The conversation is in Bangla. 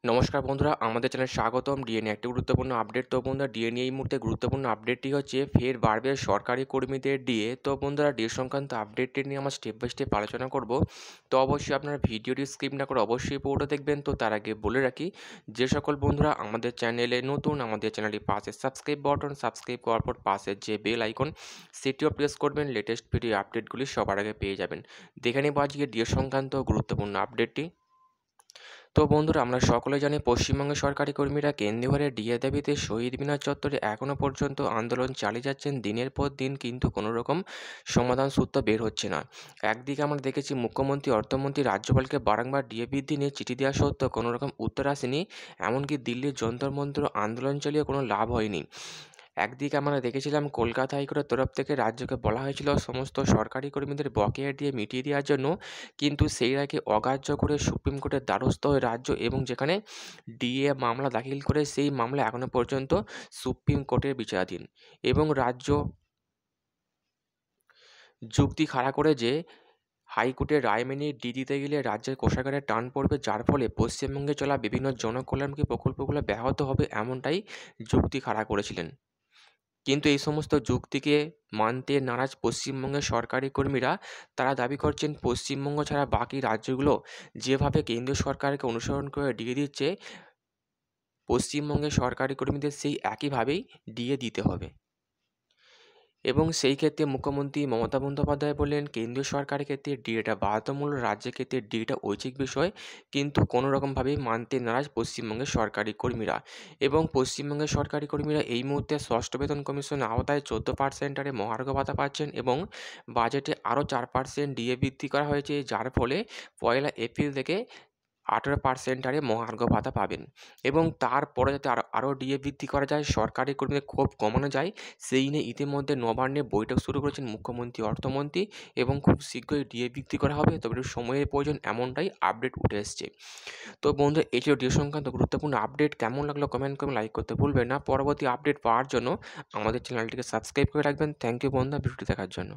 নমস্কার বন্ধুরা, আমাদের চ্যানেলে স্বাগতম। ডিএ একটি গুরুত্বপূর্ণ আপডেট। তো বন্ধুরা, ডিএ এই মুহূর্তে গুরুত্বপূর্ণ আপডেটটি হচ্ছে ফের বাড়বে সরকারি কর্মীদের ডিএ। তো বন্ধুরা, ডিএ সংক্রান্ত আপডেটটি নিয়ে আমরা স্টেপ বাই স্টেপ আলোচনা করব। তো অবশ্যই আপনারা ভিডিওটি স্কিপ না করে অবশ্যই পুরোটা দেখবেন। তো তার আগে বলে রাখি, যে সকল বন্ধুরা আমাদের চ্যানেলে নতুন, আমাদের চ্যানেলটি পাশে সাবস্ক্রাইব বাটন, সাবস্ক্রাইব করার পর পাশে যে বেল আইকন সেটিও প্রেস করবেন, লেটেস্ট ভিডিও আপডেটগুলি সবার আগে পেয়ে যাবেন। দেখে নেব আজকে ডিএ সংক্রান্ত গুরুত্বপূর্ণ আপডেটটি। তো বন্ধুরা, আমরা সকলে জানি পশ্চিমবঙ্গের সরকারি কর্মীরা কেন্দ্রীয় ডিএ দাবিতে শহীদ মিনার চত্বরে এখনও পর্যন্ত আন্দোলন চালিয়ে যাচ্ছেন দিনের পর দিন, কিন্তু কোনো রকম সমাধান সূত্র বের হচ্ছে না। একদিকে আমরা দেখেছি মুখ্যমন্ত্রী, অর্থমন্ত্রী রাজ্যপালকে বারংবার ডিএ বৃদ্ধি নিয়ে চিঠি দেওয়া সত্ত্বেও কোনো রকম উত্তর আসেনি। এমনকি দিল্লির যন্তর মন্তর আন্দোলন চালিয়ে কোনো লাভ হয়নি। একদিকে আমরা দেখেছিলাম কলকাতা হাইকোর্টের তরফ থেকে রাজ্যকে বলা হয়েছিল সমস্ত সরকারি কর্মীদের বকেয়া দিয়ে মিটিয়ে দেওয়ার জন্য, কিন্তু সেই রায়কে অগ্রাহ্য করে সুপ্রিম কোর্টের দ্বারস্থ হয়ে রাজ্য, এবং যেখানে ডিএ মামলা দাখিল করে সেই মামলা এখনও পর্যন্ত সুপ্রিম কোর্টের বিচারাধীন। এবং রাজ্য যুক্তি খাড়া করে যে হাইকোর্টের রায় মেনে ডি দিতে গেলে রাজ্যের কোষাগারে টান পড়বে, যার ফলে পশ্চিমবঙ্গে চলা বিভিন্ন জনকল্যাণমুখী প্রকল্পগুলো ব্যাহত হবে, এমনটাই যুক্তি খাড়া করেছিলেন। কিন্তু এই সমস্ত যুক্তিকে মানতে নারাজ পশ্চিমবঙ্গের সরকারি কর্মীরা। তারা দাবি করছেন পশ্চিমবঙ্গ ছাড়া বাকি রাজ্যগুলো যেভাবে কেন্দ্রীয় সরকারকে অনুসরণ করে ডিএ দিচ্ছে, পশ্চিমবঙ্গের সরকারি কর্মীদের সেই একইভাবেই ডিএ দিতে হবে। এবং সেই ক্ষেত্রে মুখ্যমন্ত্রী মমতা বন্দ্যোপাধ্যায় বললেন, কেন্দ্রীয় সরকারের ক্ষেত্রে ডিএটা বাধ্যতামূলক, রাজ্যের ক্ষেত্রে ডিএটা ঐচ্ছিক বিষয়, কিন্তু কোনো রকমভাবেই মানতে নারাজ পশ্চিমবঙ্গের সরকারি কর্মীরা। এবং পশ্চিমবঙ্গের সরকারি কর্মীরা এই মুহূর্তে ষষ্ঠ বেতন কমিশনের আওতায় 14% হারে মহার্ঘ ভাতা পাচ্ছেন, এবং বাজেটে আরও 4% ডিএ বৃদ্ধি করা হয়েছে, যার ফলে 1 এপ্রিল থেকে 18% হারে মহার্ঘ ভাতা পাবেন। এবং তারপরে যাতে আরও ডিএ বৃদ্ধি করা যায়, সরকারি কর্মীদের ক্ষোভ কমানো যায়, সেই নিয়ে ইতিমধ্যে নবান্নে বৈঠক শুরু করেছেন মুখ্যমন্ত্রী, অর্থমন্ত্রী, এবং খুব শীঘ্রই ডিএ বৃদ্ধি করা হবে, তবে একটু সময়ের প্রয়োজন, এমনটাই আপডেট উঠে এসছে। তো বন্ধু, এই ছিল ডিএ সংক্রান্ত গুরুত্বপূর্ণ আপডেট। কেমন লাগলো কমেন্ট করে লাইক করতে ভুলবেন না। পরবর্তী আপডেট পাওয়ার জন্য আমাদের চ্যানেলটিকে সাবস্ক্রাইব করে রাখবেন। থ্যাংক ইউ বন্ধুরা, ভিডিওটি দেখার জন্য।